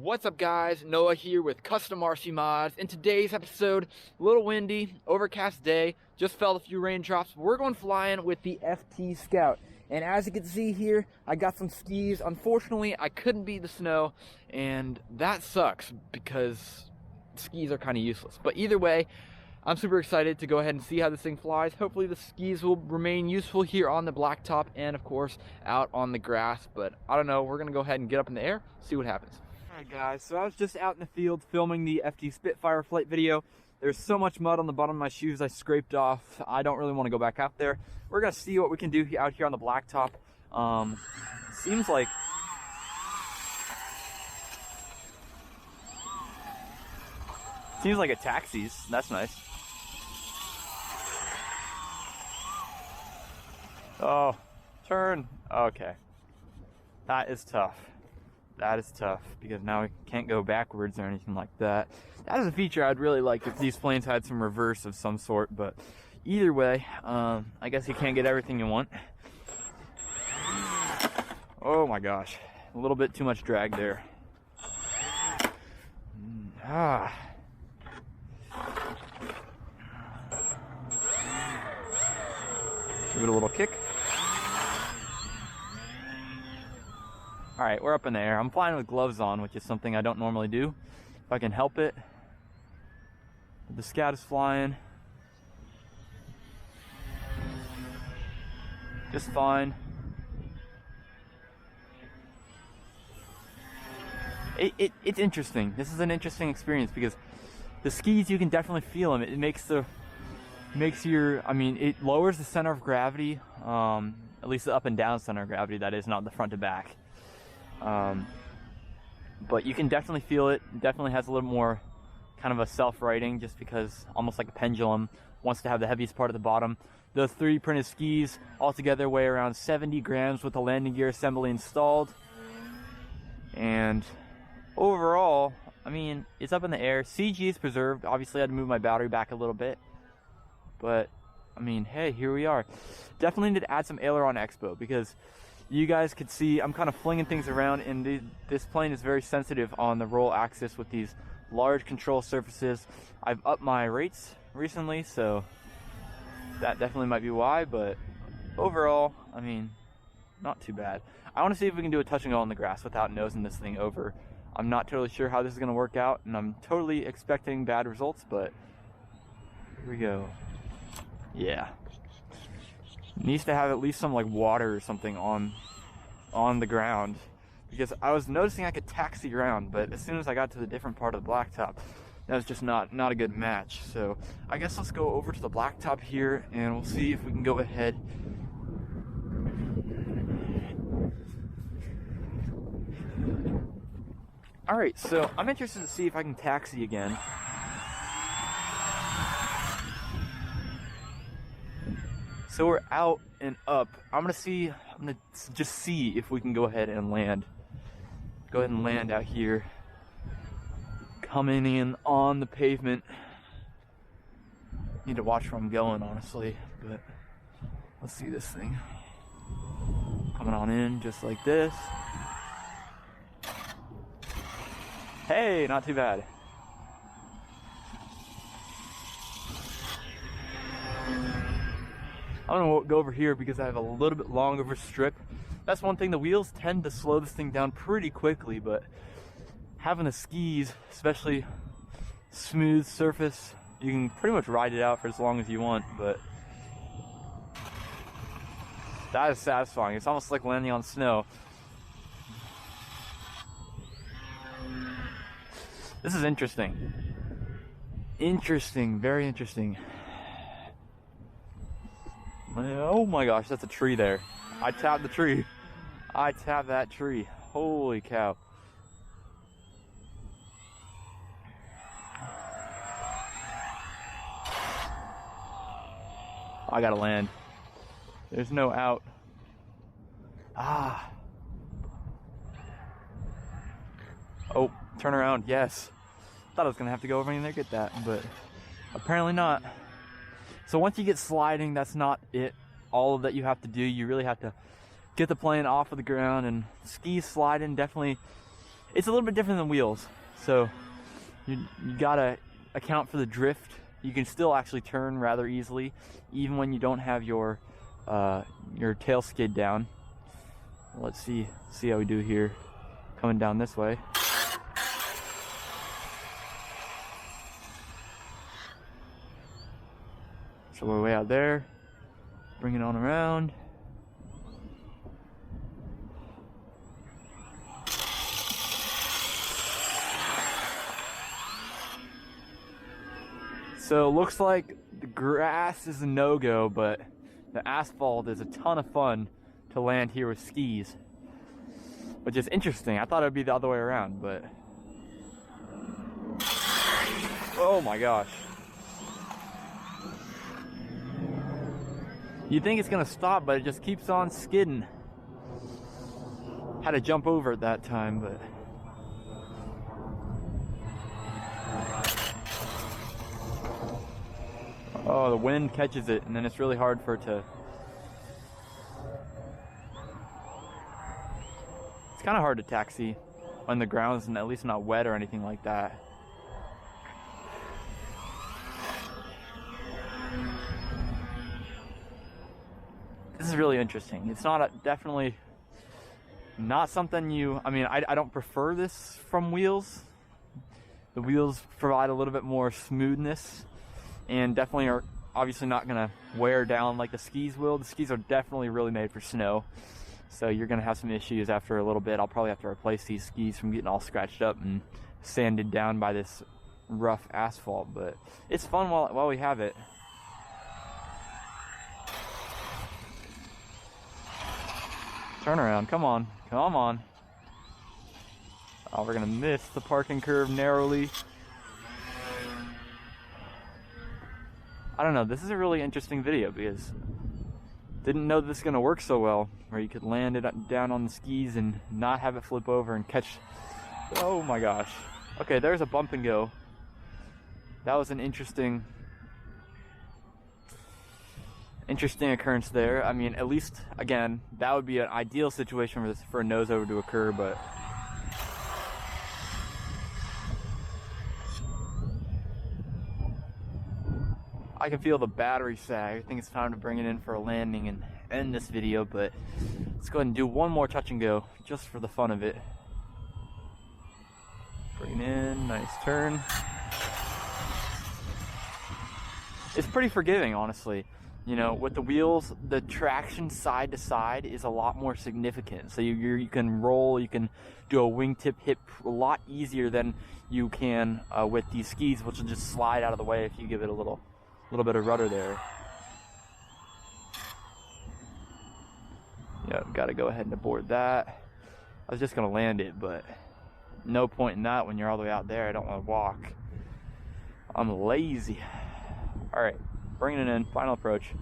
What's up guys, Noah here with CustomRCMods. In today's episode, a little windy, overcast day, just felt a few raindrops. We're going flying with the FT Scout. And as you can see here, I got some skis. Unfortunately, I couldn't beat the snow, and that sucks because skis are kind of useless. But either way, I'm super excited to go ahead and see how this thing flies. Hopefully the skis will remain useful here on the blacktop and of course out on the grass. But I don't know, we're gonna go ahead and get up in the air, see what happens. Alright guys, so I was just out in the field filming the FT Spitfire flight video. There's so much mud on the bottom of my shoes I scraped off. I don't really want to go back out there. We're gonna see what we can do out here on the blacktop. Seems like it taxis. That's nice. Oh, turn. Okay. That is tough. That is tough because now we can't go backwards or anything like that. That is a feature I'd really like if these planes had some reverse of some sort, but either way, I guess you can't get everything you want. Oh my gosh. A little bit too much drag there. Give it a little kick. Alright, we're up in the air. I'm flying with gloves on, which is something I don't normally do, if I can help it. The Scout is flying just fine. It's interesting. This is an interesting experience because the skis, you can definitely feel them. It it lowers the center of gravity, at least the up and down center of gravity, that is, not the front to back. But you can definitely feel it. It definitely has a little more kind of a self-righting, just because almost like a pendulum wants to have the heaviest part at the bottom. The 3D printed skis altogether weigh around 70 grams with the landing gear assembly installed. And overall, I mean, it's up in the air. CG is preserved. Obviously I had to move my battery back a little bit, but I mean, hey, here we are. Definitely need to add some aileron expo because you guys could see I'm kind of flinging things around, and this plane is very sensitive on the roll axis with these large control surfaces. I've upped my rates recently, so that definitely might be why, but overall, I mean, not too bad. I want to see if we can do a touch and go on the grass without nosing this thing over. I'm not totally sure how this is going to work out, and I'm totally expecting bad results, but here we go. Yeah. Needs to have at least some like water or something on the ground, because I was noticing I could taxi around, but as soon as I got to the different part of the blacktop, that was just not a good match. So I guess let's go over to the blacktop here and we'll see if we can go ahead. Alright, so I'm interested to see if I can taxi again. So we're out and up. I'm gonna just see if we can go ahead and land. Go ahead and land out here. Coming in on the pavement. Need to watch where I'm going, honestly, but let's see this thing. Coming on in just like this. Hey, not too bad. I'm gonna go over here because I have a little bit long of a strip. That's one thing, the wheels tend to slow this thing down pretty quickly, but having the skis, especially smooth surface, you can pretty much ride it out for as long as you want, but that is satisfying. It's almost like landing on snow. This is interesting. Interesting, very interesting. Oh my gosh, that's a tree there. I tapped the tree. I tapped that tree. Holy cow. I gotta land. There's no out. Oh, turn around, yes. Thought I was gonna have to go over in there and get that, but apparently not. So once you get sliding, that's not it. All that you have to do, you really have to get the plane off of the ground, and ski sliding definitely it's a little bit different than wheels. So you gotta account for the drift. You can still actually turn rather easily, even when you don't have your tail skid down. Let's see how we do here. Coming down this way. So we're way out there. Bring it on around. So it looks like the grass is a no-go, but the asphalt is a ton of fun to land here with skis, which is interesting. I thought it would be the other way around, but oh my gosh. You think it's gonna stop, but it just keeps on skidding. Had to jump over at that time, but oh, the wind catches it, and then it's really hard for it to... It's kind of hard to taxi when the ground's at least not wet or anything like that. This is really interesting. It's not definitely not something you... I mean, I don't prefer this from wheels. The wheels provide a little bit more smoothness, and definitely are obviously not gonna wear down like the skis will. The skis are definitely really made for snow, so you're gonna have some issues after a little bit. I'll probably have to replace these skis from getting all scratched up and sanded down by this rough asphalt, but it's fun while we have it. Turn around, come on, come on. Oh, we're gonna miss the parking curve narrowly. I don't know, this is a really interesting video because didn't know this is gonna work so well, where you could land it down on the skis and not have it flip over and catch. Oh my gosh. Okay, there's a bump and go. That was an interesting occurrence there. I mean, at least, again, that would be an ideal situation for a nose over to occur, but I can feel the battery sag. I think it's time to bring it in for a landing and end this video, but let's go ahead and do one more touch and go just for the fun of it. Bring it in, nice turn. It's pretty forgiving, honestly. You know, with the wheels, the traction side to side is a lot more significant. So you can roll, you can do a wingtip hip a lot easier than you can with these skis, which will just slide out of the way if you give it a little bit of rudder there. Yeah, gotta go ahead and abort that. I was just gonna land it, but no point in that when you're all the way out there. I don't want to walk. I'm lazy. All right, bringing it in, final approach.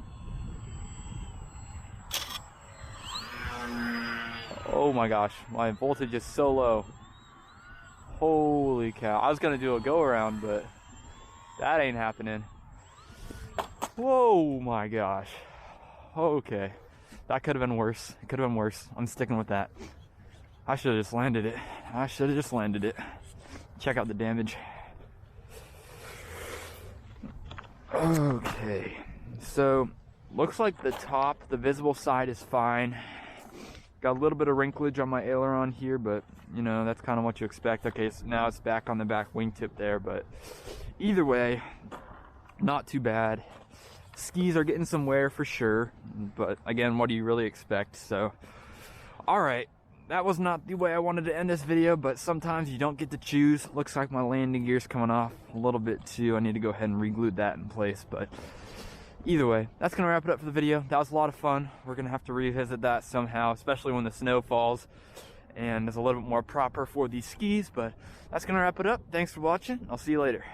Oh my gosh, my voltage is so low. Holy cow. I was gonna do a go around, but that ain't happening. Whoa my gosh. Okay, that could have been worse. It could have been worse. I'm sticking with that. I should have just landed it. Check out the damage. Okay, so looks like the top, the visible side is fine. Got a little bit of wrinklage on my aileron here, but you know, that's kind of what you expect. Okay, so now it's back on the back wingtip there, but either way, not too bad. Skis are getting some wear for sure, but again, what do you really expect? So, all right, that was not the way I wanted to end this video, but sometimes you don't get to choose. Looks like my landing gear's coming off a little bit too. I need to go ahead and re-glue that in place, but either way, that's gonna wrap it up for the video. That was a lot of fun. We're gonna have to revisit that somehow, especially when the snow falls and it's a little bit more proper for these skis, but that's gonna wrap it up. Thanks for watching. I'll see you later.